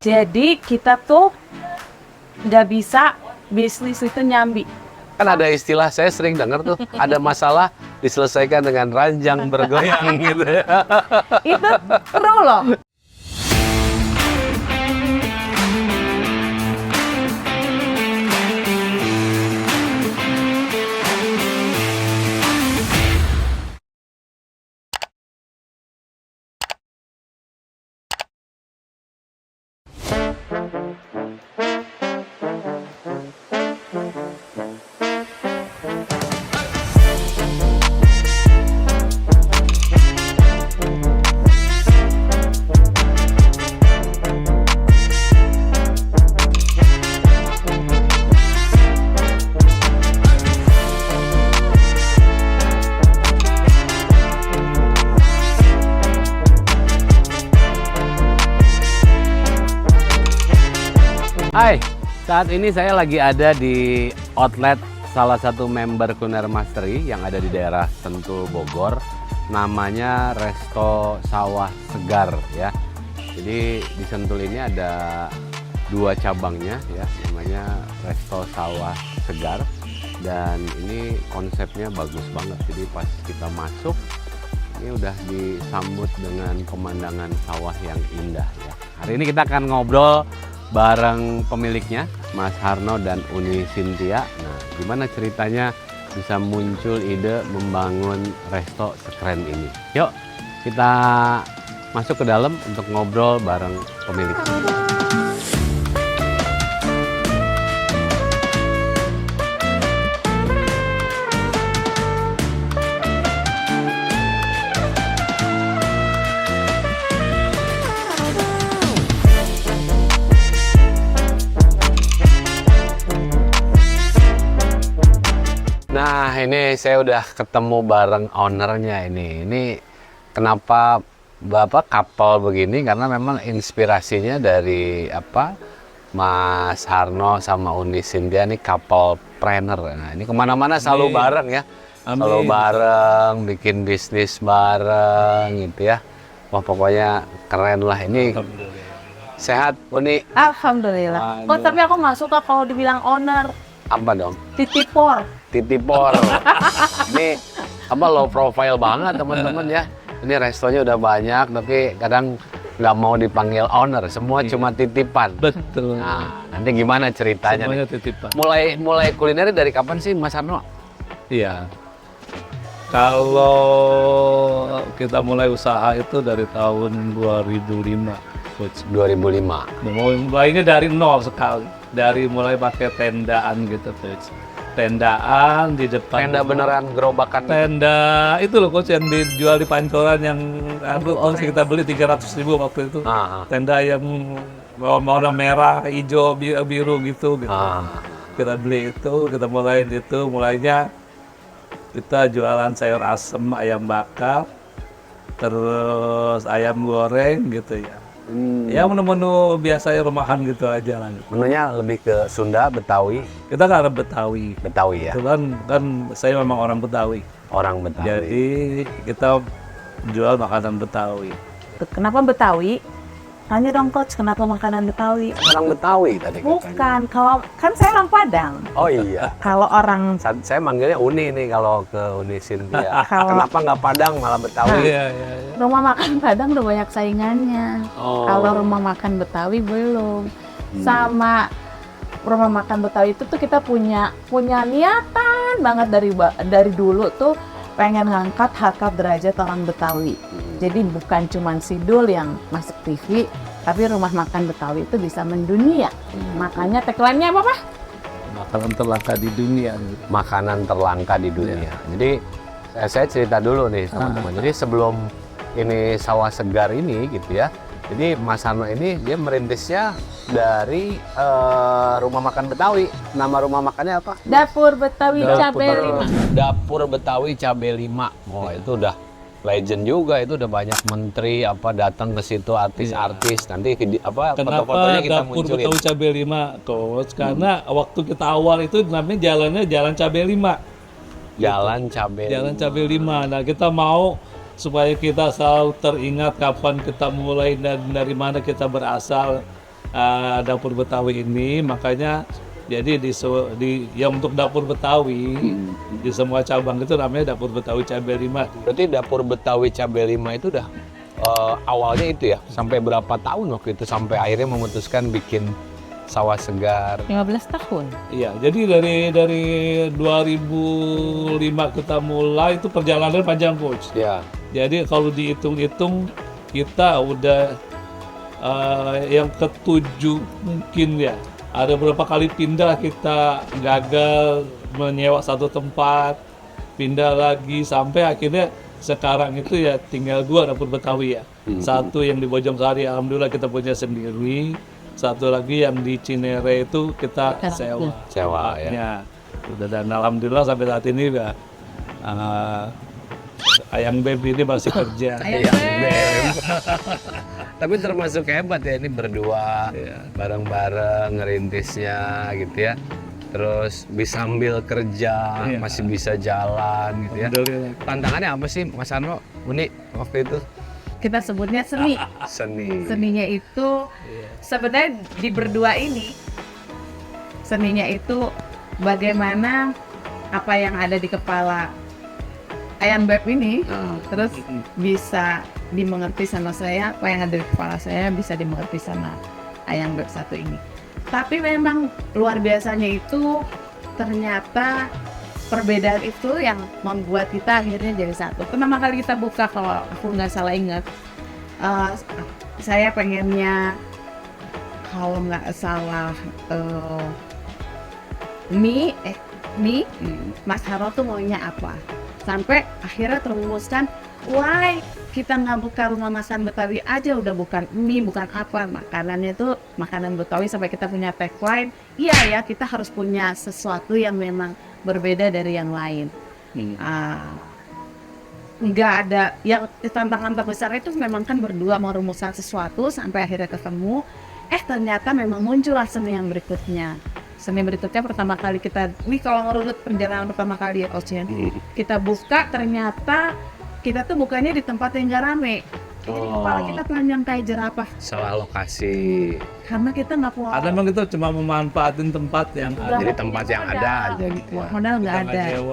Jadi kita tuh nggak bisa bisnis itu nyambi. Kan ada istilah, saya sering dengar tuh, ada masalah diselesaikan dengan ranjang bergoyang gitu ya. Itu seru loh. Hai, saat ini saya lagi ada di outlet salah satu member Kuliner Mastery yang ada di daerah Sentul, Bogor. Namanya Resto Sawah Segar ya. Jadi di Sentul ini ada dua cabangnya ya, namanya Resto Sawah Segar. Dan ini konsepnya bagus banget. Jadi pas kita masuk, ini udah disambut dengan pemandangan sawah yang indah ya. Hari ini kita akan ngobrol bareng pemiliknya, Mas Harno dan Uni Cynthia. Nah, gimana ceritanya bisa muncul ide membangun resto sekeren ini? Yuk, kita masuk ke dalam untuk ngobrol bareng pemiliknya. Nah, ini saya udah ketemu bareng ownernya ini. Ini kenapa Bapak kapal begini? Karena memang inspirasinya dari apa? Mas Harno sama Uni Cynthia ini couple planner. Nah, ini kemana-mana selalu bareng ya. Selalu bareng, bikin bisnis bareng gitu ya. Wah, pokoknya keren lah ini. Sehat, Uni? Alhamdulillah. Oh, tapi aku nggak suka kalau dibilang owner. Apa dong? Titipor. Titipor. Ini apa low profile banget teman-teman ya. Ini restonya udah banyak tapi kadang nggak mau dipanggil owner, semua cuma titipan. Betul. Nah, nanti gimana ceritanya Semuanya nih? titipan. Mulai kuliner dari kapan sih Mas Harno? Iya. Kalau kita mulai usaha itu dari tahun 2005, Coach. 2005. Mulainya dari nol sekali. Dari mulai pakai tendaan gitu, Coach. Tendaan di depan. Tenda beneran gerobakan. Tenda itu loh, Coach, yang dijual di Pancoran yang kita beli 300.000 waktu itu. Tenda yang warna merah, hijau, biru gitu. Kita beli itu, kita mulai itu, mulainya kita jualan sayur asem, ayam bakar, terus ayam goreng gitu ya. Ya menu-menu biasanya rumahan gitu aja lah. Menunya lebih ke Sunda, Betawi. Kita kan orang Betawi. Betawi ya. Itu kan saya memang orang Betawi. Orang Betawi. Jadi kita jual makanan Betawi. Kenapa Betawi? Tanya dong Coach, kenapa makanan Betawi? Orang Betawi tadi katanya. Bukan, kalau kan saya orang Padang. Oh iya. Kalau orang Saya manggilnya Uni nih kalau ke Uni Cynthia. Kalau- Kenapa nggak Padang malah Betawi? Iya. rumah makan Padang udah banyak saingannya. Oh. Kalau rumah makan Betawi belum. Sama rumah makan Betawi itu tuh kita punya niatan banget dari dulu tuh pengen ngangkat harkat derajat orang Betawi. Jadi bukan cuman Sidul yang masuk TV, tapi rumah makan Betawi itu bisa mendunia. Makanya tagline-nya apa, Pak? Makanan terlangka di dunia. Makanan terlangka di dunia. Jadi saya cerita dulu nih teman-teman. Jadi sebelum ini Sawah Segar ini gitu ya. Jadi Mas Harno ini dia merintisnya dari rumah makan Betawi. Nama rumah makannya apa? Dapur Betawi Cabe 5. Dapur Betawi Cabe 5. Oh, itu udah legend juga, itu udah banyak menteri apa datang ke situ, artis-artis. Nanti apa Kenapa foto-fotonya kita Dapur munculin. Betawi Cabe 5, Coach? Karena waktu kita awal itu namanya jalannya Jalan Cabe 5. Jalan Cabe. Jalan Cabe 5. Nah, kita mau supaya kita selalu teringat kapan kita mulai dan dari mana kita berasal. dapur Betawi ini, makanya jadi yang untuk dapur Betawi di semua cabang itu namanya dapur Betawi Cabe 5. Berarti dapur Betawi Cabe 5 itu udah awalnya itu ya, sampai berapa tahun waktu itu sampai akhirnya memutuskan bikin sawah segar? 15 tahun. Iya, jadi dari 2005 kita mulai itu perjalanan panjang, Coach. Ya. Jadi kalau dihitung-hitung kita udah yang ke-7 mungkin ya. Ada beberapa kali pindah, kita gagal menyewa satu tempat, pindah lagi sampai akhirnya sekarang itu ya tinggal 2 dapur Betawi ya. Satu yang di Bojongsari alhamdulillah kita punya sendiri. Satu lagi yang di Cinere itu kita sewa. Sewa ya. Udah, dan alhamdulillah sampai saat ini ya Ayang Beb ini masih kerja. Ayang Beb. Tapi termasuk hebat ya ini berdua, bareng-bareng ngerintisnya gitu ya. Terus bisa sambil kerja, masih bisa jalan gitu ya. Tantangannya apa sih Mas Anro, Uni waktu itu? Kita sebutnya seni. Seninya itu sebenarnya di berdua ini, seninya itu bagaimana apa yang ada di kepala Ayang Beb ini terus bisa dimengerti sama saya, apa yang ada di kepala saya bisa dimengerti sama Ayang Beb satu ini. Tapi memang luar biasanya itu ternyata perbedaan itu yang membuat kita akhirnya jadi satu. Pertama kali kita buka, kalau aku nggak salah ingat, saya pengennya kalau nggak salah mie, Mas Haro tuh maunya apa? Sampai akhirnya terumuskan, why kita nggak buka rumah makan Betawi aja, udah bukan mie, bukan apa, makanannya itu makanan Betawi, sampai kita punya tagline, iya ya kita harus punya sesuatu yang memang berbeda dari yang lain. Nggak ada, yang tantangan terbesar itu memang kan berdua mau rumuskan sesuatu sampai akhirnya ketemu, ternyata memang muncullah seni yang berikutnya. Seni berikutnya pertama kali kita, ini kalau ngerunut perjalanan pertama kali ya Ocean, kita buka ternyata kita tuh bukannya di tempat yang gak rame. Jadi kepala kita panjang kayak jerapah. Salah lokasi. Karena kita nggak punya. Ada memang kita cuma memanfaatin tempat yang ada. Jadi tempat yang ada aja gitu ya. Modal nggak ada. Kita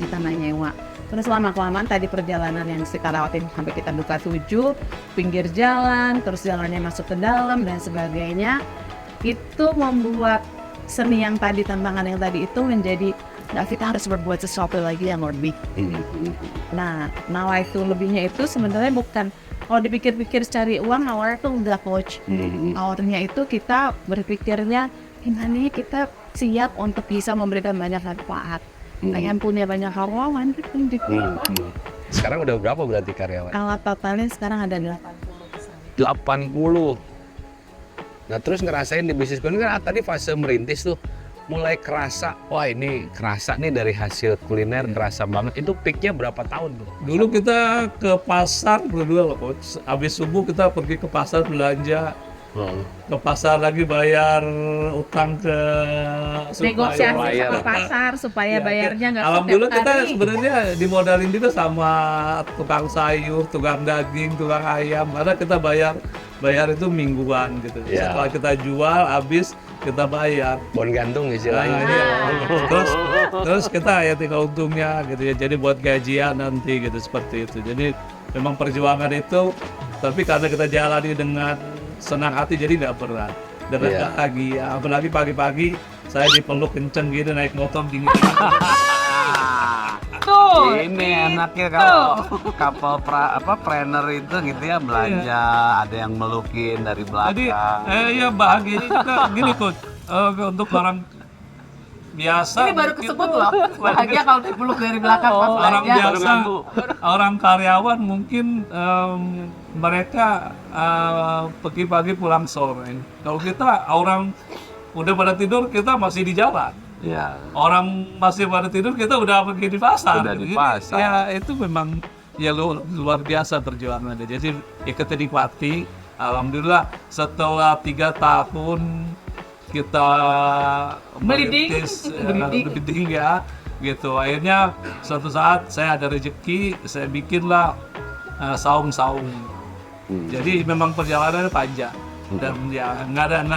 Kita nggak nyewa. Terus lama-kelamaan tadi perjalanan yang kita lewatin sampai kita buka 7, pinggir jalan, terus jalannya masuk ke dalam dan sebagainya, itu membuat seni yang tadi, tantangan yang tadi itu menjadi, kita harus berbuat sesuatu lagi yang lebih. Nah itu lebihnya itu sebenarnya bukan, kalau dipikir-pikir cari uang, awalnya tuh enggak Coach. Awalnya itu kita berpikirnya gimana kita siap untuk bisa memberikan banyak manfaat. Pengen punya banyak karyawan gitu. Sekarang udah berapa berarti karyawan? Kalau totalnya sekarang ada 80. Nah terus ngerasain di bisnis kuliner kan tadi fase merintis tuh mulai kerasa, wah ini kerasa nih dari hasil kuliner, kerasa banget. Itu peaknya berapa tahun tuh? Dulu kita ke pasar berdua loh Coach. Habis subuh kita pergi ke pasar belanja. Ke pasar lagi bayar utang ke negosiasi sama pasar supaya bayarnya nggak alhamdulillah kita sebenarnya dimodalin juga sama tukang sayur, tukang daging, tukang ayam, karena kita bayar itu mingguan gitu. Setelah kita jual habis kita bayar bon gantung istilahnya. Terus kita ya tinggal untungnya gitu ya, jadi buat gajian nanti gitu, seperti itu. Jadi memang perjuangan itu, tapi karena kita jalani dengan senang hati jadi nggak berat. Dan lagi, apalagi pagi-pagi saya dipeluk kenceng gitu naik motor dingin. Tuh, ini enaknya kalau couple planner itu gitu ya, belanja, ada yang melukin dari belakang. Jadi ya bahagianya juga gini Coach, untuk orang biasa. Ini baru kesebut loh, bahagia kalau dipeluk dari belakang pas orang belanja. biasa, orang karyawan mungkin mereka pagi-pagi pulang sore. Kalau kita orang udah pada tidur, kita masih di jalan. Ya. Orang masih pada tidur, kita udah pergi di pasar. Udah di pasar. Ya itu memang ya luar biasa perjuangannya. Jadi kita nikmati. Alhamdulillah setelah 3 tahun kita merintis ya gitu. Akhirnya suatu saat saya ada rezeki, saya bikinlah saung-saung. Jadi memang perjalanannya panjang. Dan ya nggak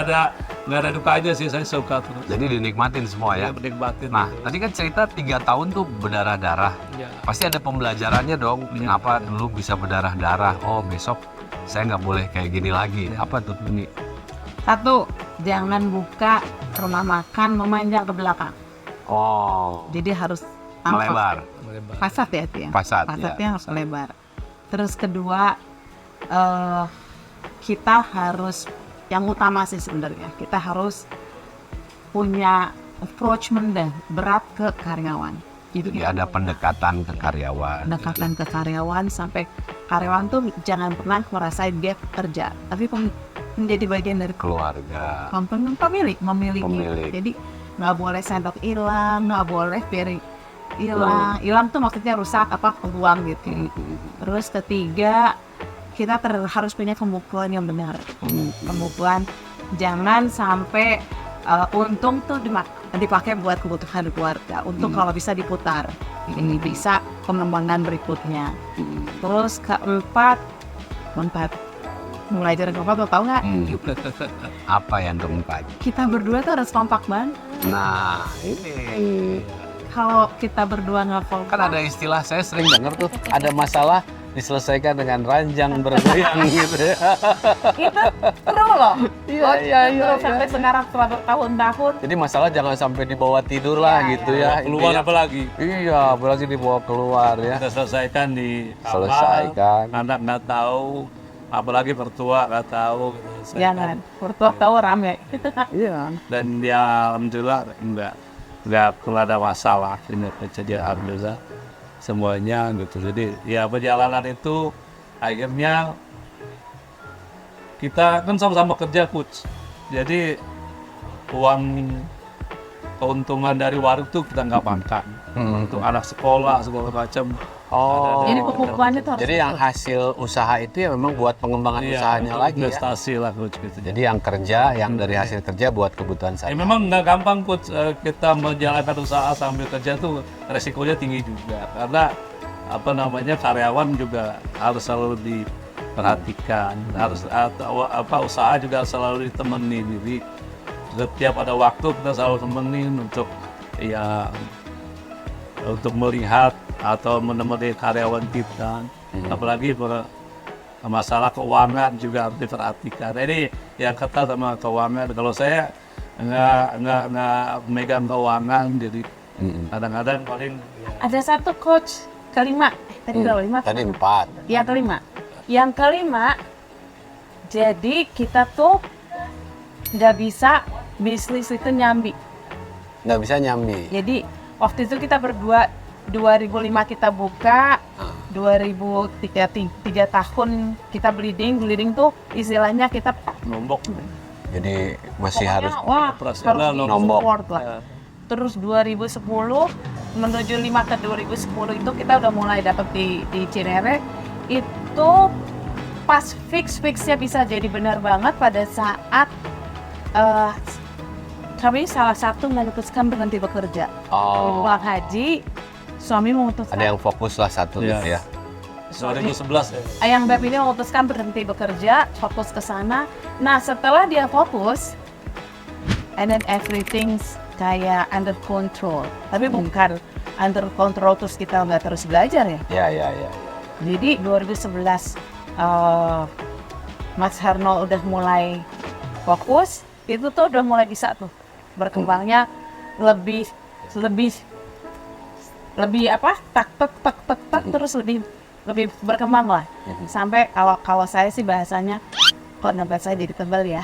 ada dukanya sih, saya suka terus. Jadi dinikmatin semua ya. Menikmatin. Nah, tadi kan cerita 3 tahun tuh berdarah-darah. Ya. Pasti ada pembelajarannya dong. Kenapa dulu bisa berdarah-darah? Oh, besok saya nggak boleh kayak gini lagi. Apa tuh ini? Satu, jangan buka rumah makan memanjang ke belakang. Oh, Jadi harus melebar. Fasad ya itu ya. ya. Fasadnya harus lebar. Terus kedua, kita harus, yang utama sih sebenarnya, kita harus punya approachment dan berat ke karyawan. Jadi ada pendekatan ke karyawan. Pendekatan ke karyawan sampai karyawan tuh jangan pernah merasain dia kerja, tapi menjadi bagian dari Keluarga. pemilik. Pemilik. Jadi nggak boleh sendok hilang, nggak boleh piring hilang tuh maksudnya rusak apa kebuang gitu. Terus ketiga, kita harus punya pembukuan yang benar. Pembukuan, jangan sampai untung tuh dipakai buat kebutuhan keluarga. Untung kalau bisa diputar, ini bisa pengembangan berikutnya. Terus keempat, mulai dari keempat, tahu nggak? Apa yang keempat? Kita berdua tuh harus kompak banget. Nah, ini. Kalau kita berdua nggak kompak, Kan ada istilah, saya sering dengar tuh, ada masalah diselesaikan dengan ranjang bergoyang gitu ya. itu seru loh. Iya. Sampai sekarang setelah bertahun-tahun. Jadi masalah jangan sampai dibawa tidur lah gitu ya. Keluar Intinya- apalagi. Iya, apalagi dibawa keluar ya. Kita selesaikan di kamar, Selesaikan. anak nggak tahu, apalagi mertua nggak tahu. Gitu. Jangan, mertua tahu rame. Iya. Dan ya alhamdulillah nggak pernah ada masalah ini kejadian, alhamdulillah semuanya gitu. Jadi ya perjalanan itu akhirnya kita kan sama-sama kerja, Coach. Jadi uang keuntungan dari warung tuh kita nggak makan untuk anak sekolah segala macam. Oh. Jadi pembukuannya tuh harus. Jadi yang hasil usaha itu ya memang buat pengembangan usahanya untuk lagi ya. investasi lah, Coach, gitu. Jadi yang kerja, yang dari hasil kerja buat kebutuhan saya. Memang nggak gampang, Coach, kita menjalankan usaha sambil kerja tuh resikonya tinggi juga, karena apa namanya, karyawan juga harus selalu diperhatikan, harus usaha juga selalu ditemani. Jadi setiap ada waktu kita selalu temenin untuk untuk melihat atau menemani karyawan kita. Apalagi masalah keuangan juga harus diperhatikan. Ini yang ketat sama keuangan. Kalau saya nggak megang keuangan, jadi kadang-kadang paling Ada satu coach kelima. Tadi berapa? 5? Tadi 4. Yang kelima, jadi kita tuh nggak bisa bisnis itu nyambi. Nggak bisa nyambi. Jadi waktu itu kita berdua 2005 kita buka, 2003 tahun kita bleeding tuh istilahnya kita nombok. Jadi masih pokoknya, harus operasional, harus nombok. support lah. Terus 2010 menuju 5 ke 2010 itu kita udah mulai dapat di Cinere. Itu pas fixnya bisa jadi benar banget pada saat kami salah satu memutuskan berhenti bekerja. Pulang haji, suami memutuskan. Ada yang fokus lah satu Iya. gitu ya. 2011 ya. Ayang Beb ini memutuskan berhenti bekerja, fokus ke sana. Nah, setelah dia fokus, and then everything's kayak under control. Tapi bukan under control terus kita nggak terus belajar ya. Iya. Jadi 2011 Mas Harno udah mulai fokus, itu tuh udah mulai bisa tuh berkembangnya lebih apa? Tak terus lebih berkembang lah. Sampai kalau saya sih bahasanya, kok nempel saya jadi tebal ya.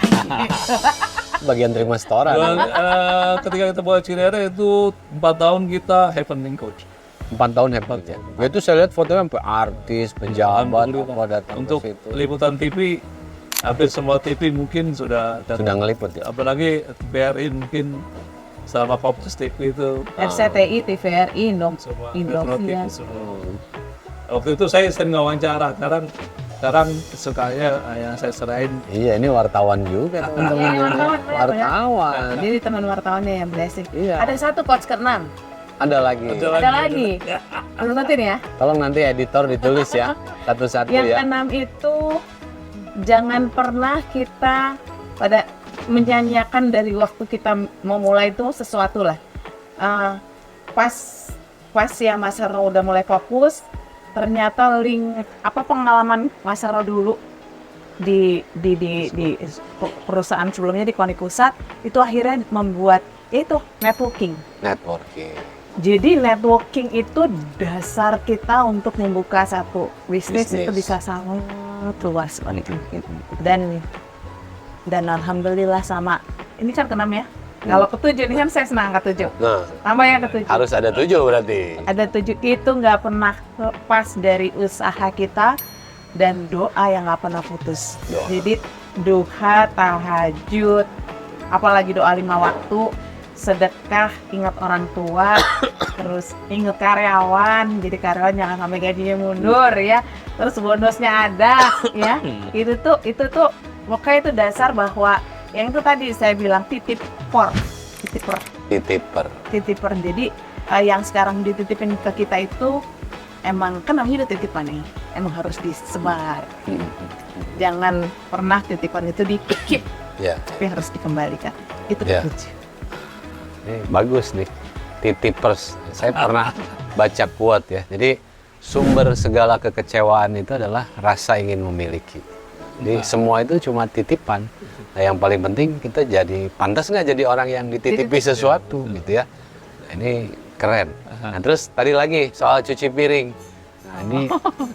Bagian terima setoran. Ketika kita buat Cinere itu 4 tahun kita happening, Coach. 4 tahun hebat ya. Itu saya lihat fotonya sampai artis, pejabat, apa datang Untuk ke situ. liputan TV, hampir semua TV mungkin sudah datang. Sudah ngeliput ya. Apalagi BRI mungkin sama Kompas TV itu RCTI, TVRI, semua Indosiar. semua. Waktu itu saya sering wawancara, sekarang sukanya yang saya serahin. Iya, ini wartawan juga teman-teman. Wartawan. Jadi teman wartawannya yang basic. Iya. Ada satu coach ke-6. Ada lagi. Ada lagi. Lu nanti ya. Tolong nanti editor ditulis ya satu-satu Yang ya. ke-6 itu jangan pernah kita pada menyanyiakan dari waktu kita mau mulai itu sesuatu lah. Pas ya Mas Hero udah mulai fokus, ternyata pengalaman Mas Hero dulu di perusahaan sebelumnya di Konikusat itu akhirnya membuat itu networking. Jadi networking itu dasar kita untuk membuka satu bisnis itu bisa sangat luas. Dan alhamdulillah sama ini kan ke-6 ya. Kalau ke-7 ini kan saya senang ke-7. Tambah yang ke-7. Harus ada 7 berarti. Ada 7 itu nggak pernah lepas dari usaha kita dan doa yang nggak pernah putus. Jadi duha, tahajud, apalagi doa 5 waktu, sedekah, ingat orang tua, terus ingat karyawan, jadi karyawan jangan sampai gajinya mundur ya, terus bonusnya ada ya, itu tuh pokoknya itu dasar bahwa yang itu tadi saya bilang titiper. Jadi yang sekarang dititipin ke kita itu emang kan namanya udah titipan nih, emang harus disebar. Jangan pernah titipan itu di-keep, tapi harus dikembalikan. Itu kunci. Bagus nih, titipers. Saya pernah baca quote ya. Jadi sumber segala kekecewaan itu adalah rasa ingin memiliki. Jadi semua itu cuma titipan. Nah, yang paling penting kita jadi pantas nggak jadi orang yang dititipi sesuatu gitu ya. Nah, ini keren. Nah, terus tadi lagi soal cuci piring. Nah, ini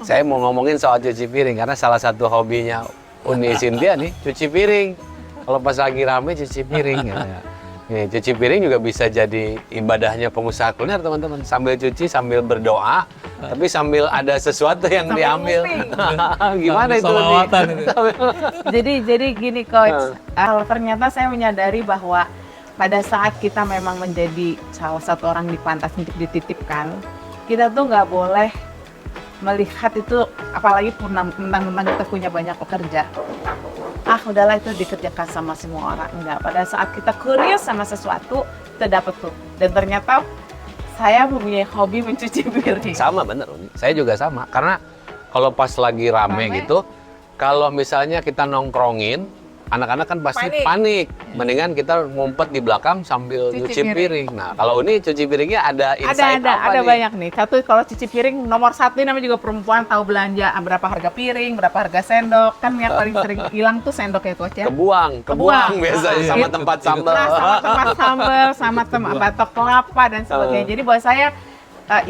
saya mau ngomongin soal cuci piring karena salah satu hobinya Uni Cynthia nih cuci piring. Kalau pas lagi rame cuci piring ya. Nih, cuci piring juga bisa jadi ibadahnya pengusaha kuliner teman-teman. Sambil cuci, sambil berdoa, tapi sambil ada sesuatu yang diambil. Gimana itu? Jadi gini Coach, ternyata saya menyadari bahwa pada saat kita memang menjadi salah satu orang di pantas untuk dititipkan, kita tuh nggak boleh melihat itu, apalagi mentang-mentang kita punya banyak pekerja. Udahlah itu dikerjakan sama semua orang. Enggak, pada saat kita curious sama sesuatu, kita dapat tuh. Dan ternyata saya mempunyai hobi mencuci piring. Sama bener, saya juga sama. Karena kalau pas lagi rame gitu, kalau misalnya kita nongkrongin, anak-anak kan pasti panik. Mendingan kita ngumpet di belakang sambil cuci piring. Nah, kalau ini cuci piringnya ada insight ada banyak nih. Satu, kalau cuci piring nomor 1 namanya juga perempuan tahu belanja berapa harga piring, berapa harga sendok. Kan yang paling sering hilang tuh sendok ya Coach ya. Kebuang biasanya sama tempat sambal. Sama tempat sambal, sama batok kelapa dan sebagainya. Jadi buat saya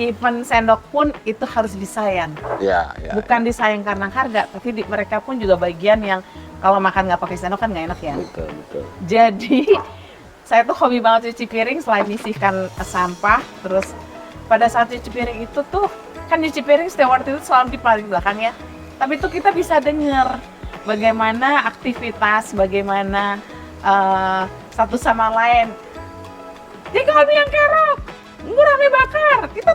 even sendok pun itu harus disayang. Bukan disayang karena harga, tapi mereka pun juga bagian yang kalau makan nggak pakai sendok kan nggak enak ya. Betul. Jadi saya tuh hobi banget cuci piring selain menyisihkan sampah. Terus pada saat cuci piring itu tuh kan cuci piring setiap waktu itu selalu di paling belakang ya. Tapi tuh kita bisa dengar bagaimana aktivitas, bagaimana satu sama lain. Jadi kalau yang kerok, gue rame bakar, kita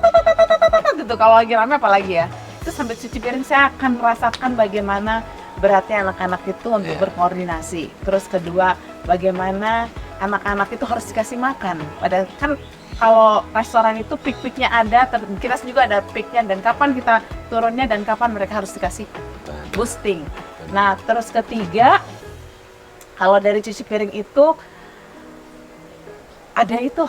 gitu. Kalau lagi rame apalagi ya. Terus sambil cuci piring saya akan merasakan bagaimana beratnya anak-anak itu untuk berkoordinasi. Terus kedua, bagaimana anak-anak itu harus dikasih makan. Padahal kan kalau restoran itu peak-peaknya ada, kita juga ada peaknya dan kapan kita turunnya dan kapan mereka harus dikasih boosting. Nah, terus ketiga, kalau dari cuci piring itu ada itu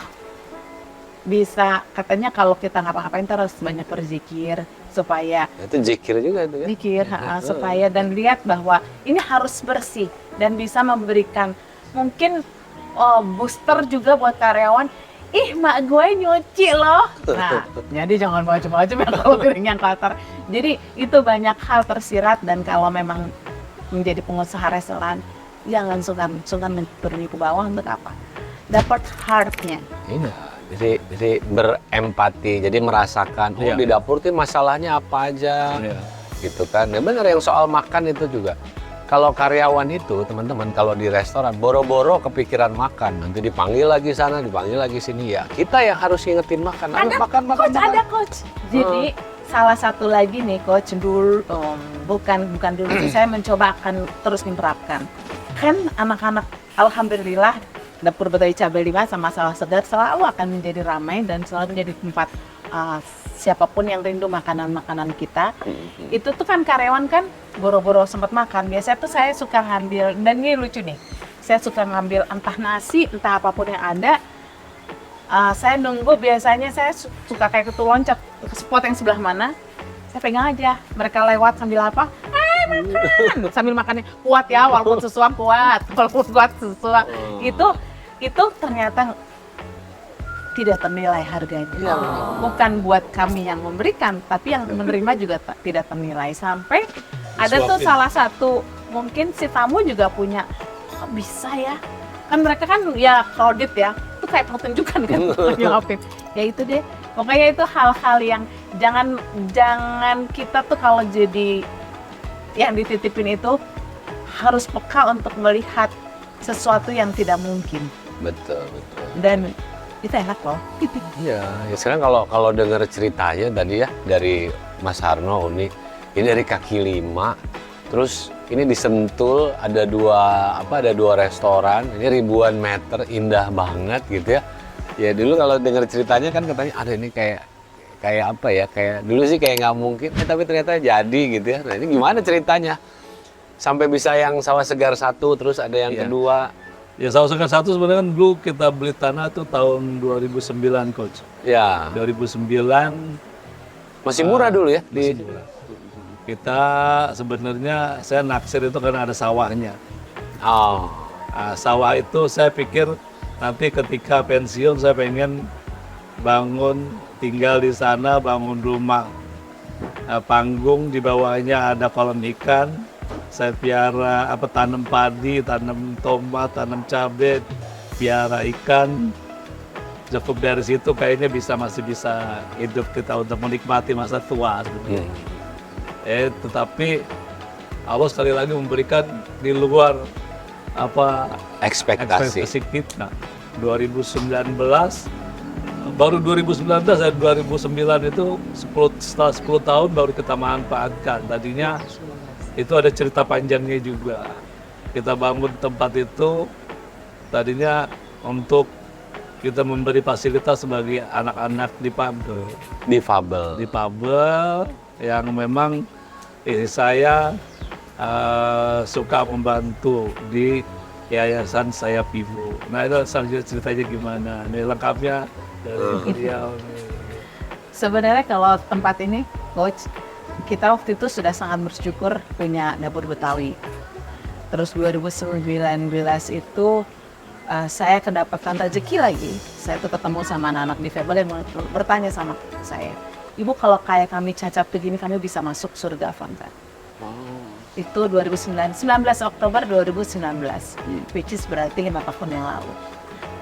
bisa katanya kalau kita ngapa-ngapain terus banyak berzikir supaya itu zikir juga itu ya. Zikir, supaya dan lihat bahwa ini harus bersih dan bisa memberikan mungkin booster juga buat karyawan. Mak gue nyuci loh. Nah, jadi jangan macam-macam ya kalau piringnya kotor. Jadi itu banyak hal tersirat dan kalau memang menjadi pengusaha restoran jangan sungkan turun ke bawah untuk apa? Dapat heart-nya. Iya. Jadi berempati, jadi merasakan di dapur tuh masalahnya apa aja, gitu kan. Ya benar yang soal makan itu juga. Kalau karyawan itu teman-teman kalau di restoran boro-boro kepikiran makan, nanti dipanggil lagi sana, dipanggil lagi sini ya. Kita yang harus ngingetin makan. Makan. Ada coach. Jadi salah satu lagi nih coach dulu, bukan dulu saya mencoba akan terus menerapkan. Kan anak-anak alhamdulillah Dapur Betawi Cabai 5 sama Sawah Segar selalu akan menjadi ramai dan selalu menjadi tempat uh, siapapun yang rindu makanan-makanan kita, itu tuh kan karyawan kan boro-boro sempat makan. Biasanya tuh saya suka ngambil, dan ini lucu nih, saya suka ngambil entah nasi, entah apapun yang ada. Saya nunggu, biasanya saya suka kayak gitu loncat ke spot yang sebelah mana, saya pegang aja. Mereka lewat sambil apa? Makan! Sambil makannya kuat ya, walaupun sesuap kuat, walaupun kuat sesuap. Itu ternyata tidak ternilai harganya. Bukan buat kami yang memberikan, tapi yang menerima juga tidak ternilai. Sampai ada tuh salah satu, mungkin si tamu juga punya, kok bisa ya? Kan mereka kan ya crowded ya, itu kayak pertunjukan kan. Ya itu deh, pokoknya itu hal-hal yang jangan kita tuh kalau jadi yang dititipin itu harus peka untuk melihat sesuatu yang tidak mungkin. Betul. Dan itu enak loh. Iya, ya sekarang kalau dengar ceritanya tadi ya dari Mas Harno ini dari kaki lima, terus ini di Sentul ada dua restoran, ini ribuan meter, indah banget gitu ya. Ya dulu kalau dengar ceritanya kan katanya ada ini kayak apa ya, kayak dulu sih kayak nggak mungkin, tapi ternyata jadi gitu ya. Nah ini gimana ceritanya? Sampai bisa yang sawah segar 1, terus ada yang kedua. Ya sawah segar 1 sebenarnya kan dulu kita beli tanah tuh tahun 2009 Coach. Ya. 2009. Masih murah dulu ya? Masih murah. Kita sebenarnya saya naksir itu karena ada sawahnya. Sawah itu saya pikir nanti ketika pensiun saya pengen bangun, tinggal di sana, bangun rumah panggung, di bawahnya ada kolam ikan. Saya piara tanam padi, tanam tomat, tanam cabai, piara ikan. Cukup dari situ kayaknya masih bisa hidup kita untuk menikmati masa tua. Tetapi Allah sekali lagi memberikan di luar ekspektasi kita. 2019 baru 2019 dan 2009 itu setelah 10 tahun baru kita manfaatkan. Tadinya itu ada cerita panjangnya juga. Kita bangun tempat itu tadinya untuk kita memberi fasilitas bagi anak-anak difabel yang memang saya suka membantu di Yayasan Sayap Ibu. Nah itu selanjutnya ceritanya gimana? Ini lengkapnya dari beliau. Sebenarnya kalau tempat ini, Coach, kita waktu itu sudah sangat bersyukur punya dapur Betawi. Terus 2019 itu saya kedapatan rezeki lagi. Saya tuh ketemu sama anak-anak difabel yang bertanya sama saya, Ibu kalau kayak kami cacat begini kami bisa masuk surga Fanta. Itu 19 Oktober 2019, which is berarti 5 tahun yang lalu.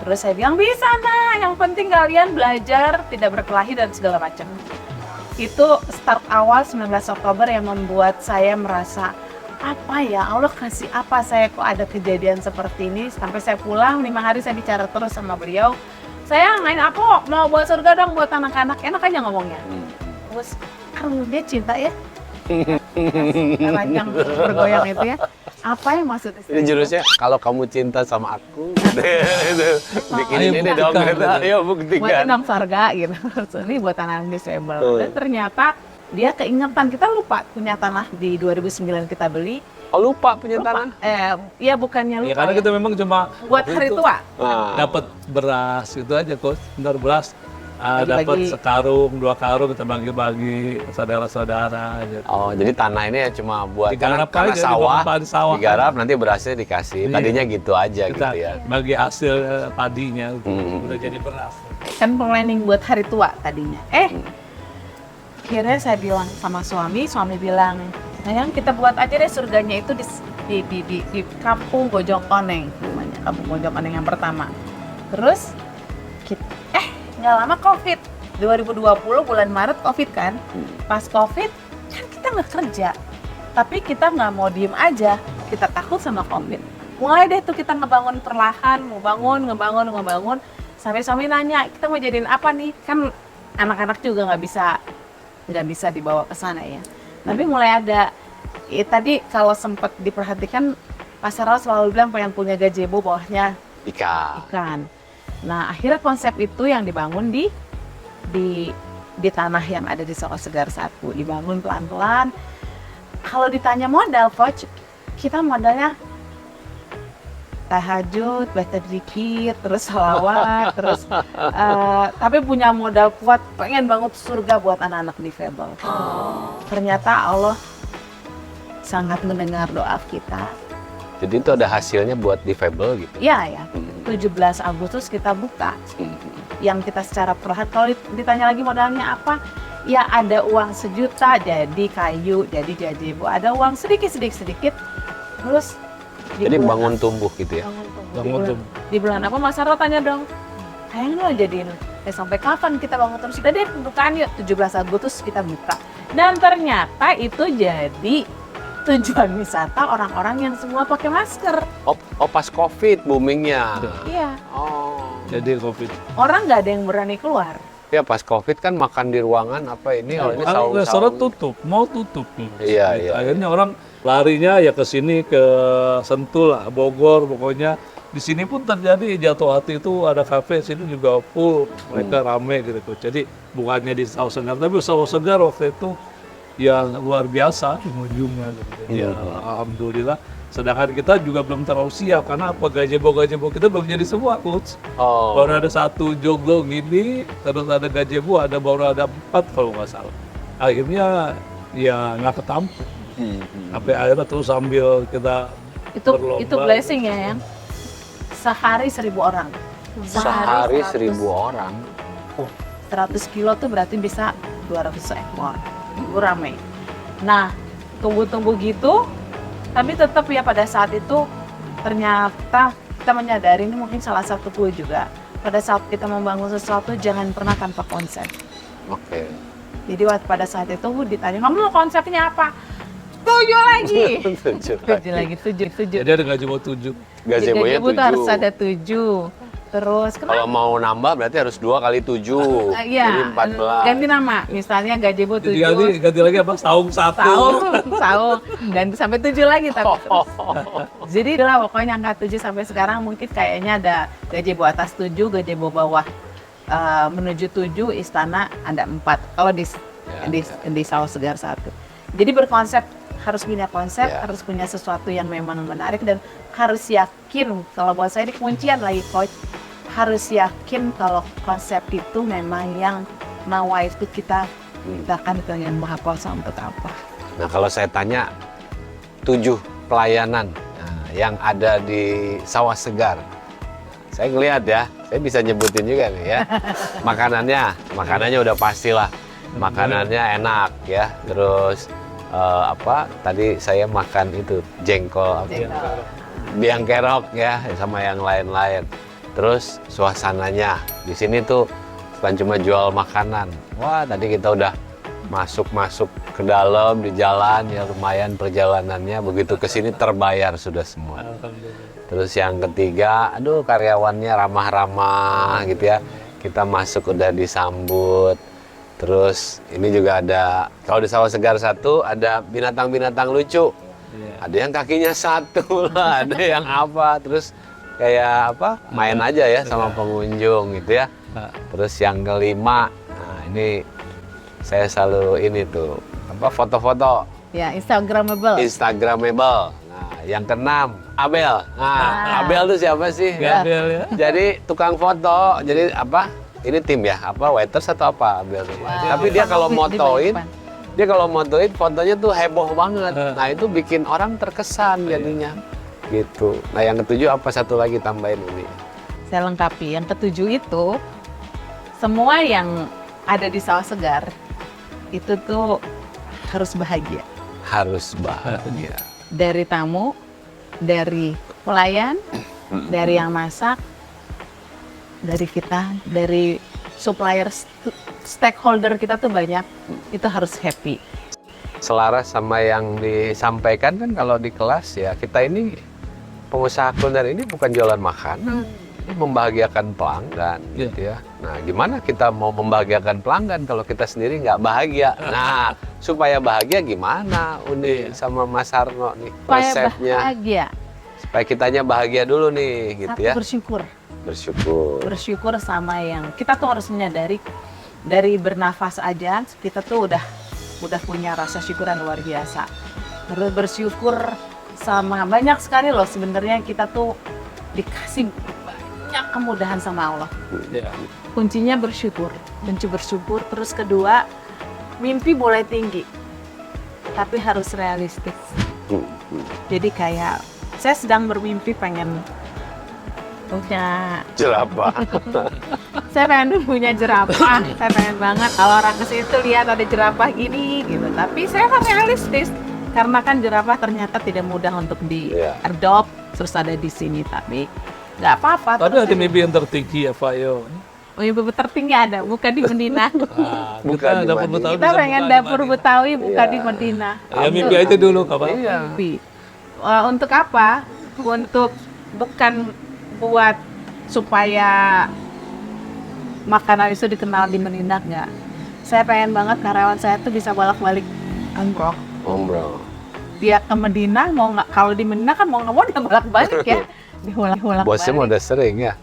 Terus saya bilang bisa nak, yang penting kalian belajar, tidak berkelahi dan segala macam. Itu start awal 19 Oktober yang membuat saya merasa apa ya Allah kasih apa saya kok ada kejadian seperti ini. Sampai saya pulang 5 hari saya bicara terus sama beliau. Saya ngain apa mau buat surga dong buat anak-anak, enak aja ngomongnya. Terus dia cinta ya. Ranjang bergoyang itu ya. Apa yang maksudnya? Ini jurusnya kalau kamu cinta sama aku, bikin ini dong, ayo buktikan. Buat enam surga gitu. Ini buat anak disable. Dan ternyata dia keingetan, kita lupa punya tanah di 2009 kita beli. Oh lupa punya tanah? Iya bukannya lupa. Ya karena kita memang cuma buat hari tua. Dapat beras itu aja Coach, benar beras. Dapat sekarung, 2 karung kita bagi-bagi saudara-saudara. Oh, jadi tanah ini ya cuma buat karena sawah, digarap nanti berasnya dikasih. Tadinya gitu aja kita gitu ya. Bagi hasil padinya udah jadi beras. Kan planning buat hari tua tadinya. Akhirnya saya bilang sama suami bilang, sayang kita buat aja deh surganya itu di Kampung Bojong Koneng namanya, Kampung Bojong Koneng yang pertama. Terus nggak lama COVID, 2020 bulan Maret COVID kan. Pas COVID kan kita nggak kerja, tapi kita nggak mau diem aja, kita takut sama COVID. Mulai deh tuh kita ngebangun perlahan, mau ngebangun, sampai suami nanya kita mau jadiin apa nih, kan anak-anak juga nggak bisa dibawa ke sana ya. Tapi mulai ada, tadi kalau sempat diperhatikan Pak Sarwo selalu bilang pengen punya gazebo bawahnya ikan. Nah, akhirnya konsep itu yang dibangun di di tanah yang ada di Sawah Segar 1. Dibangun pelan-pelan. Kalau ditanya modal, Coach, kita modalnya tahajud, baca zikir, terus sholawat, terus tapi punya modal kuat, pengen banget surga buat anak-anak difabel. Ternyata Allah sangat mendengar doa kita. Jadi itu ada hasilnya buat difabel gitu? Iya ya, 17 Agustus kita buka. Yang kita secara perlahan, kalau ditanya lagi modalnya apa, ya ada uang 1 juta, jadi kayu, jadi gazebo, ada uang sedikit, terus jadi bangun tumbuh gitu ya? Di bulan apa Mas Sarto tanya dong, kayaknya lo jadiin, sampai kapan kita bangun terus? Kita deh pembukaan yuk, 17 Agustus kita buka. Dan ternyata itu jadi tujuan wisata orang-orang yang semua pakai masker. Oh pas COVID boomingnya? Iya. Oh. Jadi COVID. Orang nggak ada yang berani keluar. Ya pas COVID kan makan di ruangan apa ini, kalau ini saung-saung. Restoran tutup, mau tutup. Iya. Akhirnya orang larinya ya ke sini, ke Sentul lah, Bogor pokoknya. Di sini pun terjadi Jatuh Hati itu ada kafe, sini juga full, mereka rame gitu. Jadi bukannya di Sawah Segar, tapi Sawah Segar waktu itu yang luar biasa pengunjungnya gitu. Ya, alhamdulillah. Sedangkan kita juga belum terlalu siap karena apa, gazebo kita belum jadi semua, Coach. Baru ada 1 joglo gini, terus ada gazebo, baru ada 4 kalau nggak salah. Akhirnya ya nggak ketampung. Sampai akhirnya terus sambil kita berlomba. Itu blessing ya, yang sehari 1.000 orang. Sehari 1.000 orang. 100 kilo tuh berarti bisa 200 ekor. Itu rame. Nah, tumbuh-tumbuh gitu, tapi tetap ya pada saat itu ternyata kita menyadari, ini mungkin salah satu clue juga. Pada saat kita membangun sesuatu jangan pernah tanpa konsep. Oke. Jadi pada saat itu ditanya, kamu mau konsepnya apa? 7 lagi. 7 lagi, 7. Jadi ada gazebo 7. Gazebonya Gazebo tuh 7. harus ada 7. Terus Kalau mau nambah berarti harus 2 kali 7. Jadi Iya, 14. ganti nama. Misalnya gazebo 7. Ganti lagi apa? Saung 1. Saung. Ganti sampai 7 lagi tapi terus. Jadi itulah pokoknya angka 7 sampai sekarang mungkin kayaknya ada gazebo atas 7, gazebo bawah menuju 7, istana ada 4. Kalau di Sawah Segar 1. Jadi berkonsep, harus punya konsep, harus punya sesuatu yang memang menarik dan harus yakin. Kalau buat saya ini kuncian lagi, Coach. Harus yakin kalau konsep itu memang yang nawai itu kita akan pengen menghafal untuk apa. Nah kalau saya tanya 7 pelayanan yang ada di Sawah Segar, saya ngelihat ya, saya bisa nyebutin juga nih ya. Makanannya udah pastilah, makanannya enak ya. Terus tadi saya makan itu jengkol, biang kerok ya, sama yang lain-lain. Terus suasananya di sini tuh bukan cuma jual makanan. Wah, tadi kita udah masuk ke dalam di jalan ya, lumayan perjalanannya. Begitu ke sini terbayar sudah semua. Terus yang ketiga, aduh karyawannya ramah-ramah gitu ya. Kita masuk udah disambut. Terus ini juga ada, kalau di Sawah Segar 1 ada binatang-binatang lucu. Ada yang kakinya 1 lah, ada yang apa. Terus kayak apa, main aja ya sama pengunjung gitu ya. Terus yang kelima, nah ini saya selalu ini tuh, foto-foto. Ya, Instagramable. Nah, yang keenam, Abel. Nah, Abel tuh siapa sih? Abel ya. Jadi tukang foto, jadi apa? Ini tim ya, waiters atau apa Abel? Tapi dia kalau motoin, fotonya tuh heboh banget. Nah itu bikin orang terkesan jadinya, gitu. Nah yang ketujuh apa satu lagi tambahin ini? Saya lengkapi, yang ketujuh itu semua yang ada di Sawah Segar itu tuh harus bahagia. Harus bahagia. Dari tamu, dari pelayan, dari yang masak, dari kita, dari supplier, stakeholder kita tuh banyak, itu harus happy. Selaras sama yang disampaikan kan kalau di kelas ya, kita ini pengusaha kuliner ini bukan jualan makanan, ini membahagiakan pelanggan gitu ya. Nah gimana kita mau membahagiakan pelanggan kalau kita sendiri nggak bahagia? Nah supaya bahagia gimana Uni sama Mas Harno nih konsepnya? Bahagia. Supaya kitanya bahagia dulu nih gitu. Satu, ya. bersyukur. Bersyukur. Bersyukur sama yang kita tuh harus menyadari dari bernafas aja kita tuh udah punya rasa syukur yang luar biasa. Terus bersyukur sama banyak sekali loh sebenarnya kita tuh dikasih banyak kemudahan sama Allah. Ya. Kuncinya bersyukur, bersyukur. Terus kedua, mimpi boleh tinggi, tapi harus realistis. Jadi kayak saya sedang bermimpi pengen punya Jerapah. saya pengen punya jerapah, saya pengen banget kalau orang ke situ lihat ada jerapah gini gitu. Tapi saya harus realistis karena kan jerapah ternyata tidak mudah untuk di-adopt, terus ada di sini. Tapi nggak apa-apa. Ada mimpi yang tertinggi ya Pak Yo. Oh, mimpi tertinggi ada, bukan di Medina. Bukan dapur Betawi. Kita pengen dapur Betawi bukan di Medina. Ya mimpi aja dulu kapan? Mimpi. Untuk apa? Untuk bukan buat supaya makanan itu dikenal di Medina, enggak. Saya pengen banget karyawan saya tuh bisa bolak-balik umroh. Dia ke Medina mau nggak, kalau di Medina kan mau nggak mau dia bolak-balik ya. Bosnya mau udah sering ya.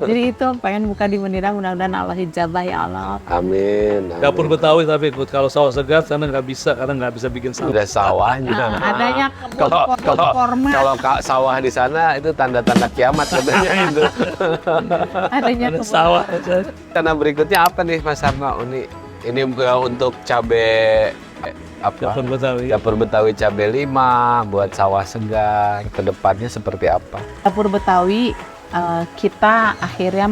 Jadi itu pengen buka di Medina, mudah-mudahan Allah hijabah ya Allah. Amin. Dapur Betawi tapi kalau sawah segar sana nggak bisa karena nggak bisa bikin sawah. Udah sawahnya. Adanya kebun korma. Kalau sawah di sana itu tanda-tanda kiamat katanya itu. Adanya Ada sawah. Karena berikutnya apa nih Mas Harno? Ini untuk cabai apa? Dapur Betawi. Dapur Betawi cabai 5 buat sawah segar. Kedepannya seperti apa? Dapur Betawi kita akhirnya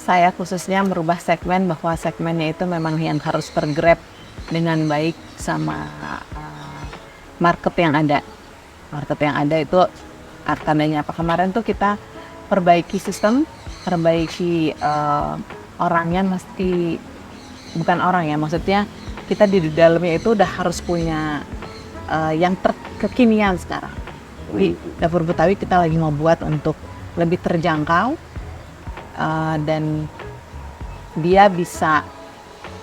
saya khususnya merubah segmen bahwa segmennya itu memang yang harus tergrab dengan baik sama market yang ada. Market yang ada itu tandanya apa? Kemarin tuh kita perbaiki sistem, perbaiki orangnya mesti bukan orang ya, maksudnya kita di dalamnya itu udah harus punya yang kekinian sekarang. Di Dapur Betawi kita lagi mau buat untuk lebih terjangkau dan dia bisa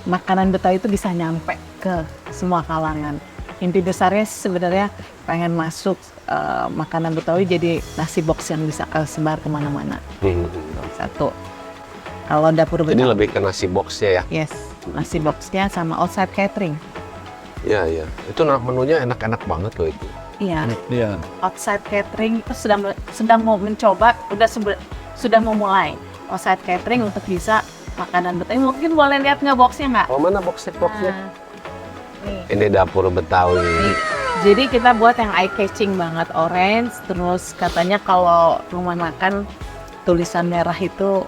makanan Betawi itu bisa nyampe ke semua kalangan. Inti besarnya sebenarnya pengen masuk makanan Betawi jadi nasi box yang bisa sebar kemana-mana. Satu. Kalau Dapur Betawi. Ini lebih ke nasi boxnya ya? Yes, nasi boxnya sama outside catering. Iya, iya. Itu menunya enak-enak banget loh itu. Iya. Iya. Outside catering itu sedang mau mencoba, sudah mau mulai outside catering untuk bisa makanan Betawi. Mungkin boleh lihat nggak boxnya nggak? Oh, mana boxnya? Nih. Ini Dapur Betawi. Nih. Jadi kita buat yang eye catching banget, orange. Terus katanya kalau rumah makan tulisan merah itu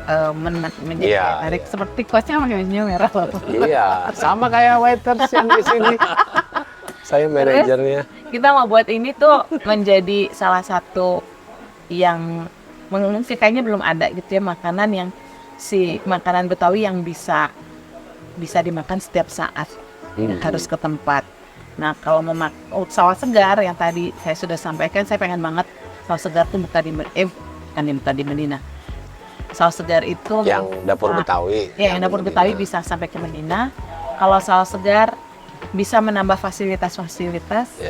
menjadi menarik. Seperti kosnya pakai bajunya merah loh. Iya, sama kayak waiters yang di sini. Saya manajernya. Kita mau buat ini tuh menjadi salah satu yang mungkin kayaknya belum ada gitu ya, makanan yang makanan Betawi yang bisa dimakan setiap saat, harus ke tempat. Nah kalau mau sawah segar yang tadi saya sudah sampaikan, saya pengen banget sawah segar tuh bukan di Medina. Sawah segar itu yang Dapur Betawi. Ya, yang Dapur Betawi bisa sampai ke Medina. Kalau sawah segar bisa menambah fasilitas-fasilitas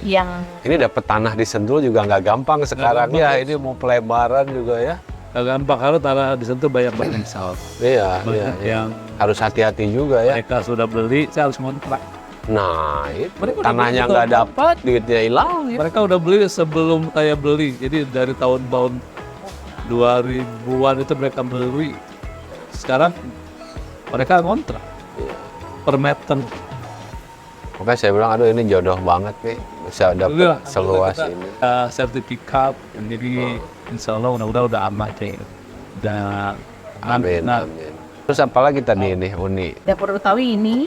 yang ini dapat tanah di Sentul juga nggak gampang sekarang ya. Ini mau pelebaran juga ya. Nggak gampang karena tanah di situ banyak sawah. Iya, yang harus hati-hati juga ya. Mereka sudah beli, saya harus ngontrak. Nah, itu Mereka tanahnya nggak dapat, duitnya hilang. Ya. Mereka udah beli sebelum saya beli, jadi dari tahun 2000-an itu mereka beli. Sekarang mereka ngontrak per meter. Makanya saya bilang, aduh ini jodoh banget nih, bisa dapat seluas ini. Sertifikat, jadi insya Allah udah amat ya. Amin, amin. Terus apa lagi tadi ini, Uni? Dapur Betawi ini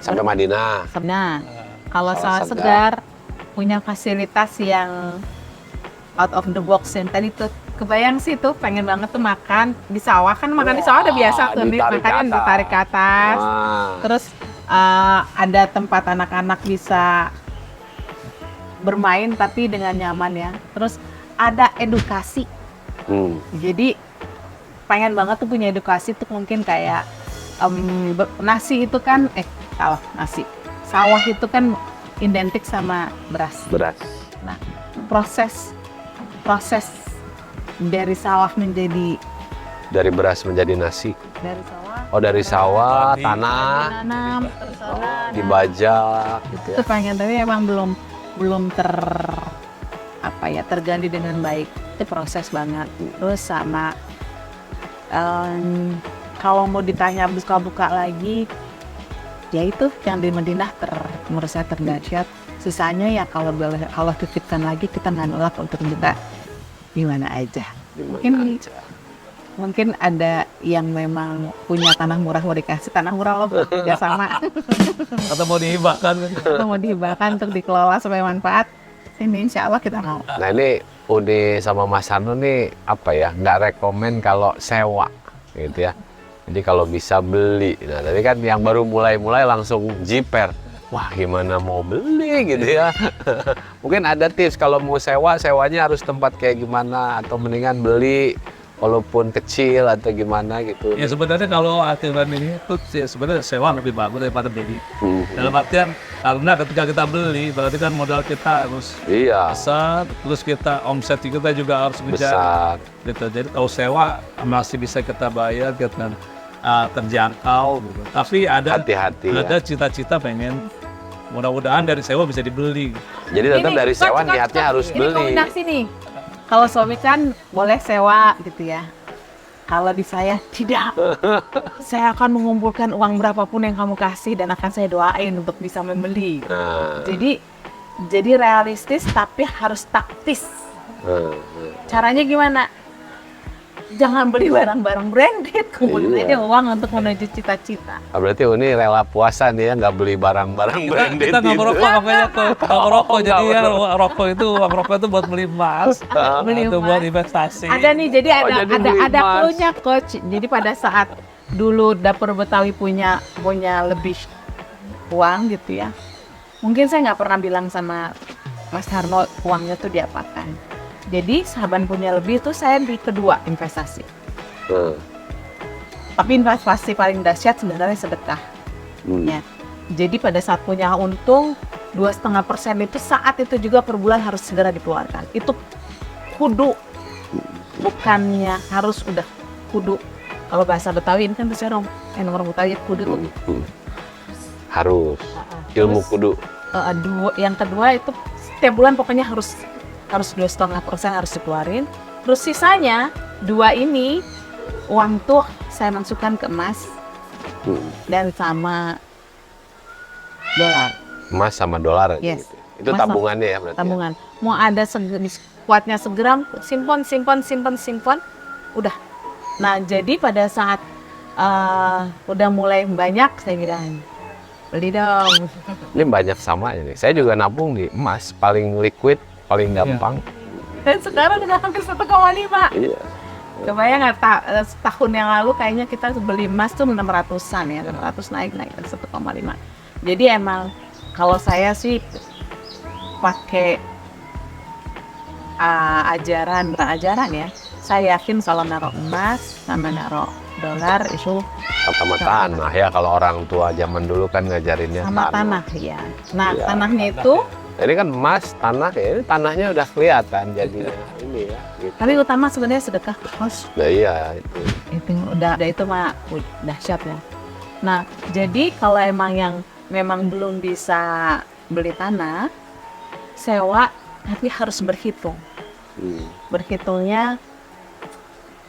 Sampai Madinah. Nah, kalau sawah segar punya fasilitas yang out of the box yang tadi tuh kebayang sih tuh pengen banget tuh makan di sawah, kan makan di sawah udah biasa tuh nih, makannya ditarik ke atas. Terus ada tempat anak-anak bisa bermain tapi dengan nyaman ya. Terus ada edukasi. Jadi pengen banget tuh punya edukasi tuh mungkin kayak nasi itu kan nasi. Sawah itu kan identik sama beras. Nah, proses dari sawah menjadi Dari beras menjadi nasi. Dari sawah. Oh, dari sawah, Padi. tanah, Nanam, terus dibajak gitu ya. itu pengen, tapi emang belum terganti dengan baik. Itu proses banget. Terus sama kalau mau ditanya buka-buka lagi, ya itu yang di Madinah menurut saya terdahsyat. Sisanya ya kalau titipkan lagi kita nggak nolak untuk juga gimana aja. Mungkin ada yang memang punya tanah murah mau dikasih tanah murah, lo ya sama. Atau mau dihibahkan kan? Atau mau dihibahkan untuk dikelola sampai manfaat. Ini insya Allah kita mau. Nah ini Uni sama Mas Harno nih apa ya, nggak rekomen kalau sewa gitu ya. Jadi kalau bisa beli. Nah tapi kan yang baru mulai langsung jiper. Wah gimana mau beli gitu ya. Mungkin ada tips kalau mau sewanya harus tempat kayak gimana, atau mendingan beli walaupun kecil atau gimana gitu. Ya sebenarnya kalau aturan ini tuh ya sebenarnya sewa lebih bagus daripada beli. Dalam artian karena ketika kita beli berarti kan modal kita harus besar, terus kita omset kita juga harus besar. Gitu. Jadi kalau sewa masih bisa kita bayar, kita terjangkau. Gitu. Tapi ada cita-cita pengen mudah-mudahan dari sewa bisa dibeli. Jadi tetap dari sewa niatnya harus beli. Ini kalau suami kan boleh sewa gitu ya. Kalau di saya tidak. Saya akan mengumpulkan uang berapapun yang kamu kasih dan akan saya doain untuk bisa membeli. Jadi realistis tapi harus taktis. Caranya gimana? Jangan beli barang-barang branded, kumpulin aja uang untuk menuju cita-cita. Berarti Uni rela puasa nih ya, nggak beli barang-barang branded. Kita nggak merokok makanya tuh, nggak merokok. Jadi ya uang rokok itu buat beli emas, itu buat investasi. Ada nih, jadi ada cluenya coach. Jadi pada saat dulu dapur Betawi punya lebih uang gitu ya, mungkin saya nggak pernah bilang sama Mas Harno uangnya tuh diapakan. Jadi Saban punya lebih tuh saya di kedua investasi. Tapi investasi paling dahsyat sebenarnya sedekah. Ya. Jadi pada saat punya untung 2,5% itu saat itu juga per bulan harus segera dikeluarkan. Itu kudu, bukannya harus, udah kudu. Kalau bahasa Betawi ini kan bisa nomor Betawi kudu tuh. Harus. Ilmu kudu. Yang kedua itu setiap bulan pokoknya harus 2,5% harus dikeluarin. Terus sisanya 2 ini uang tuh saya masukkan ke emas dan sama dolar. Emas sama dolar. Yes. Gitu. Itu tabungannya ya berarti. Tabungan. Ya? Mau ada kuatnya segram, simpan. Udah. Nah jadi pada saat udah mulai banyak saya bilang beli dong. Ini banyak sama ini. Saya juga nabung di emas, paling liquid, paling gampang. Dan sekarang udah hampir 1,5. Iya. Kebayang nggak, setahun yang lalu kayaknya kita beli emas tuh 600-an ya, 600 naik 1,5. Jadi emang kalau saya sih pakai bukan ajaran ya. Saya yakin kalau naruh emas sama naruh dolar itu sama tanah ya, kalau orang tua zaman dulu kan ngajarinnya sama tanah ya. Nah ya, tanahnya itu ini kan emas, tanah ya, ini tanahnya udah kelihatan jadinya ini ya. Gitu. Tapi utama sebenarnya sedekah, Bos. Nah iya itu. Itu udah itu mah dahsyat ya. Nah jadi kalau emang yang memang belum bisa beli tanah, sewa, tapi harus berhitung. Berhitungnya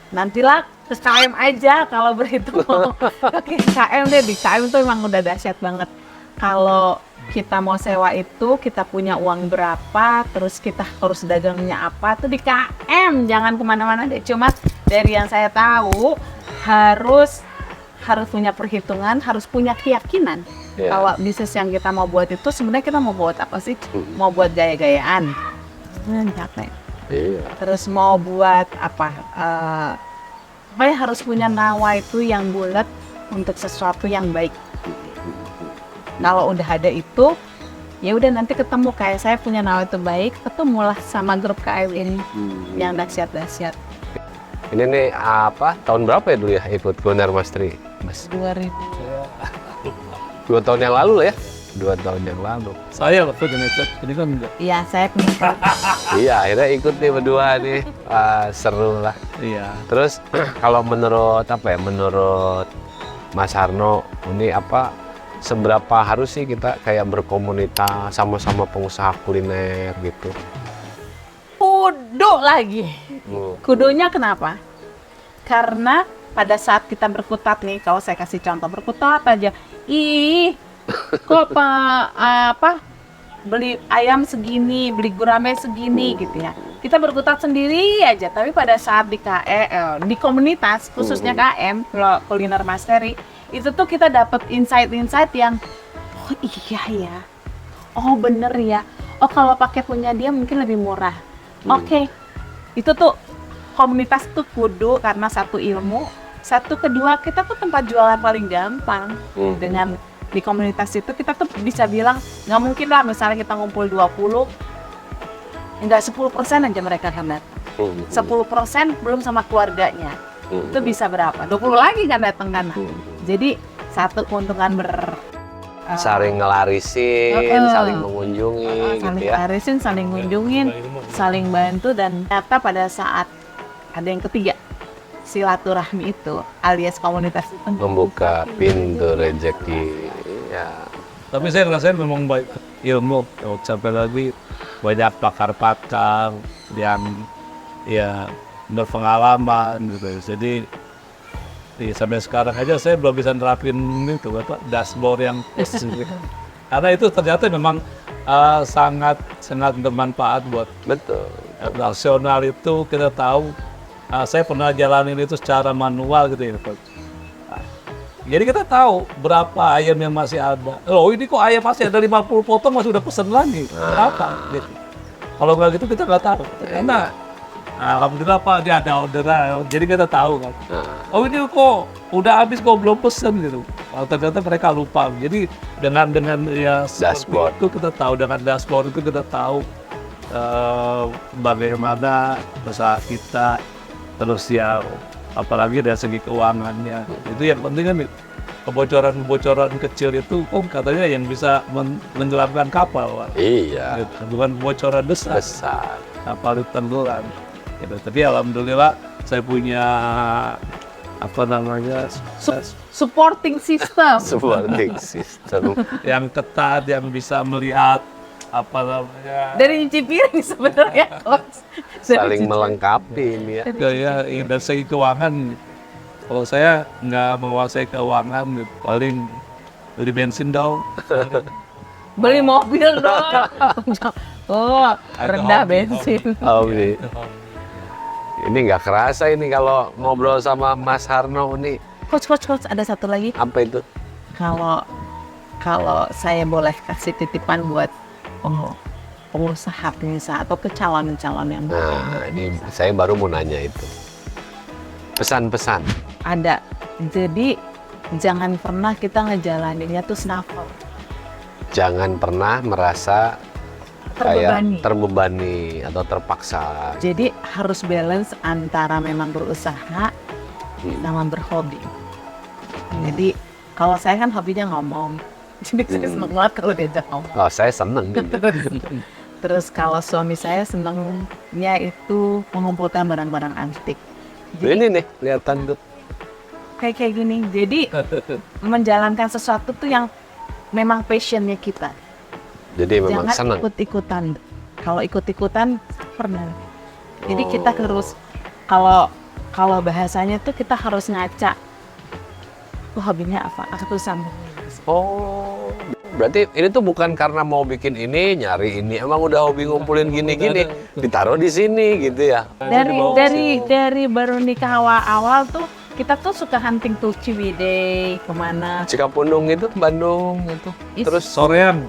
nantilah ke KM aja kalau berhitung. Oke, KM deh, di KM tuh emang udah dahsyat banget. Kalau kita mau sewa itu, kita punya uang berapa, terus kita harus dagangnya apa, tuh di KM, jangan kemana-mana deh. Cuma dari yang saya tahu, harus punya perhitungan, harus punya keyakinan. Kalau bisnis yang kita mau buat itu, sebenarnya kita mau buat apa sih? Mau buat gaya-gayaan? Capek. Terus mau buat apa? Pokoknya harus punya nawa itu yang bulat untuk sesuatu yang baik. Kalau udah ada itu, ya udah nanti ketemu kayak saya punya nawa itu baik, ketemulah sama grup KM ini yang dahsyat-dahsyat. Ini nih apa? Tahun berapa ya dulu ya ikut Kuliner Mastery? 2000. 2 tahun yang lalu lah ya? 2 tahun yang lalu. Saya waktu itu ini kan enggak. Iya, saya pengikut. Iya, akhirnya ikut nih berdua nih. Wah, seru lah. Iya. Terus kalau menurut menurut Mas Harno, ini seberapa harus sih kita kayak berkomunitas sama-sama pengusaha kuliner gitu? Kudu lagi. Kudunya kenapa? Karena pada saat kita berkutat nih, kalau saya kasih contoh berkutat aja, kok beli ayam segini, beli gurame segini gitu ya. Kita berkutat sendiri aja, tapi pada saat di komunitas, khususnya KM, Kuliner Mastery, itu tuh kita dapat insight-insight yang, oh iya ya, oh bener ya, oh kalau pakai punya dia mungkin lebih murah. Oke. Itu tuh komunitas tuh kudu karena satu ilmu, satu kedua kita tuh tempat jualan paling gampang. Dengan di komunitas itu kita tuh bisa bilang nggak mungkin lah misalnya kita ngumpul 20, enggak 10% aja mereka kan datang. 10% belum sama keluarganya. Itu bisa berapa? 20 lagi kan datang kan. Jadi satu keuntungan saling ngelarisin, saling mengunjungi saling gitu ya. ngarisin, saling ngunjungin, saling bantu, dan ternyata pada saat ada yang ketiga, silaturahmi itu alias komunitas itu Membuka pintu rezeki. Ya. Tapi saya ngerasain memang baik ilmu, sampai lagi banyak pakar-pakar yang ya berpengalaman gitu. Jadi sampai sekarang aja saya belum bisa nerapin itu dashboard yang karena itu ternyata memang sangat bermanfaat buat rasional itu kita tahu. Saya pernah jalanin itu secara manual gitu ya, Pak. Jadi kita tahu berapa ayam yang masih ada. Oh ini kok ayam masih ada 50 potong masih udah pesen lagi. Berapa? Gitu. Kalau nggak gitu kita nggak tahu. Karena alhamdulillah Pak dia ada orderan. Jadi kita tahu kan. Oh ini kok udah habis kok belum pesen gitu. Ternyata mereka lupa. Jadi dengan ya Dashboard itu kita tahu, dengan dashboard itu kita tahu bagaimana usaha kita, terus ya apalagi dari segi keuangannya. Itu yang penting kan kebocoran kecil itu katanya yang bisa menenggelamkan kapal, Pak. Iya. Gitu. Bukan kebocoran besar. Kapal itu tenggelam. Gitu. Tapi alhamdulillah saya punya supporting system. Supporting system yang ketat, yang bisa melihat dari nyuci piring sebenarnya, Coach. saling melengkapi ini ya. Dan segi keuangan, kalau saya nggak menguasai keuangan, paling beli bensin dong. Beli mobil dong. Rendah bensin. Ini nggak kerasa ini kalau ngobrol sama Mas Harno nih. Coach, ada satu lagi. Apa itu? Kalau saya boleh kasih titipan buat pengusaha atau ke calon-calon yang Nah, ini saya baru mau nanya itu. Pesan-pesan. ada. Jadi jangan pernah kita ngejalaninnya tuh snafel. Jangan pernah merasa kayak terbebani atau terpaksa. Jadi harus balance antara memang berusaha sama berhobi. Jadi kalau saya kan hobinya ngomong. Jadi saya seneng banget kalau diajak ngomong. Oh, saya seneng. Terus kalau suami saya senengnya itu mengumpulkan barang-barang antik. Jadi, ini nih, kelihatan tuh. Kayak gini. Jadi menjalankan sesuatu tuh yang memang passionnya kita. Jadi memang jangan seneng. ikut-ikutan. Kalau ikut-ikutan pernah. Jadi kita harus kalau bahasanya tuh kita harus ngaca. Hobinya apa? Aku sambung. Oh, berarti ini tuh bukan karena mau bikin ini, nyari ini. Emang udah hobi ngumpulin gini-gini, ditaruh di sini gitu ya. Dari baru nikah awal tuh kita tuh suka hunting tuh Ciwidey, kemana? Cikapundung itu, Bandung itu. Terus Soreang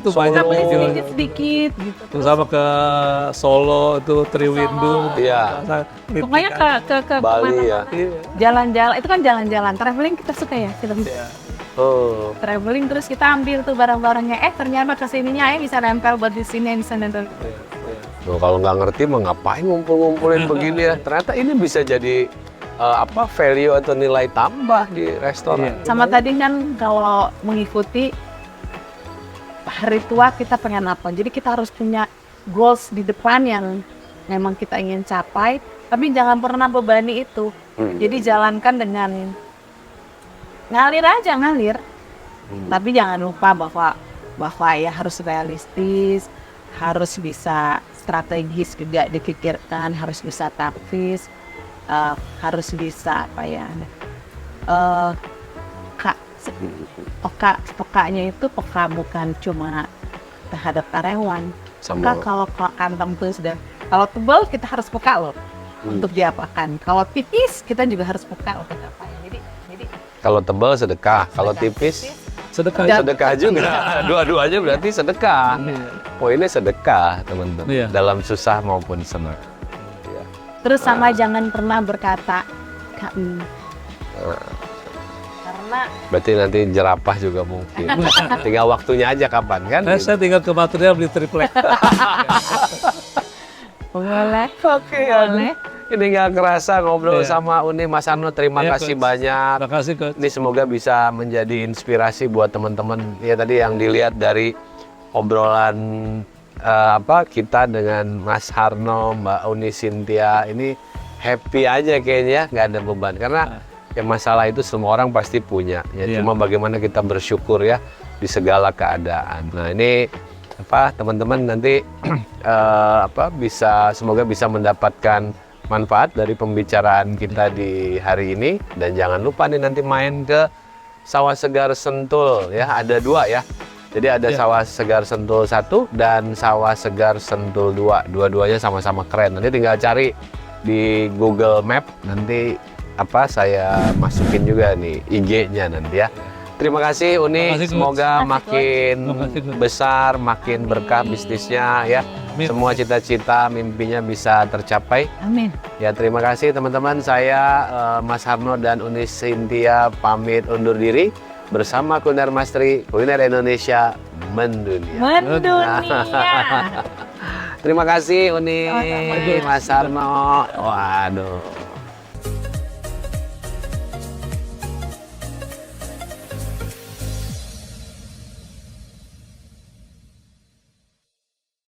tuh banyak sedikit gitu. Terus sama ke Solo itu Triwindu. Iya. Pokoknya ke Bali ya. Jalan-jalan itu kan jalan-jalan, traveling kita suka ya film. Traveling terus kita ambil tuh barang-barangnya. Ternyata kesininya bisa nempel buat di sini bisa nempel. Kalau nggak ngerti mah ngapain ngumpul-ngumpulin begini ya. Ternyata ini bisa jadi value atau nilai tambah di restoran. Sama tadi kan kalau mengikuti hari tua kita pengen apa. Jadi kita harus punya goals di depan yang memang kita ingin capai. Tapi jangan pernah bebani itu. Jadi jalankan dengan ngalir aja, ngalir. Tapi jangan lupa bahwa ya harus realistis, harus bisa strategis juga dipikirkan, harus bisa taktis, harus bisa apa ya, pekanya itu peka bukan cuma terhadap karyawan. Peka kalau kantong itu sudah, kalau tebal kita harus peka loh untuk diapakan. Kalau tipis kita juga harus peka untuk apa. Jadi kalau tebal sedekah, kalau tipis sedekah juga. Dua-duanya berarti sedekah. Poinnya sedekah, teman-teman. Iya. Dalam susah maupun senang. terus sama jangan pernah berkata KI. Karena Berarti nanti jerapah juga mungkin. Tinggal waktunya aja kapan kan? Saya tinggal ke material beli triplek. boleh. Oke, Boleh. Ini nggak kerasa ngobrol Iya. sama Uni, Mas Arno. Terima Iya, kasih Coach. banyak. Terima kasih, Coach. Ini semoga bisa menjadi inspirasi buat teman-teman. Ya tadi yang dilihat dari obrolan kita dengan Mas Harno, Mbak Uni Cynthia, ini happy aja kayaknya, nggak ada beban. Karena ya masalah itu semua orang pasti punya. Ya Iya. cuma bagaimana kita bersyukur ya di segala keadaan. Nah ini teman-teman nanti semoga bisa mendapatkan manfaat dari pembicaraan kita di hari ini. Dan jangan lupa nih nanti main ke Sawah Segar Sentul ya, ada 2 ya. Jadi ada Sawah Segar Sentul 1 dan Sawah Segar Sentul 2. Dua-duanya sama-sama keren. Nanti tinggal cari di Google Map, nanti saya masukin juga nih IG-nya nanti ya. Terima kasih Uni, Terima kasih, Coach. semoga makin Terima kasih, Coach. besar, makin berkah bisnisnya ya. Amin. Semua cita-cita, mimpinya bisa tercapai. Amin. Ya terima kasih teman-teman, saya Mas Harno dan Uni Cynthia pamit undur diri bersama Kuliner Mastery, Kuliner Indonesia Mendunia. Mendunia. Terima kasih Uni, Mas Harno. Waduh.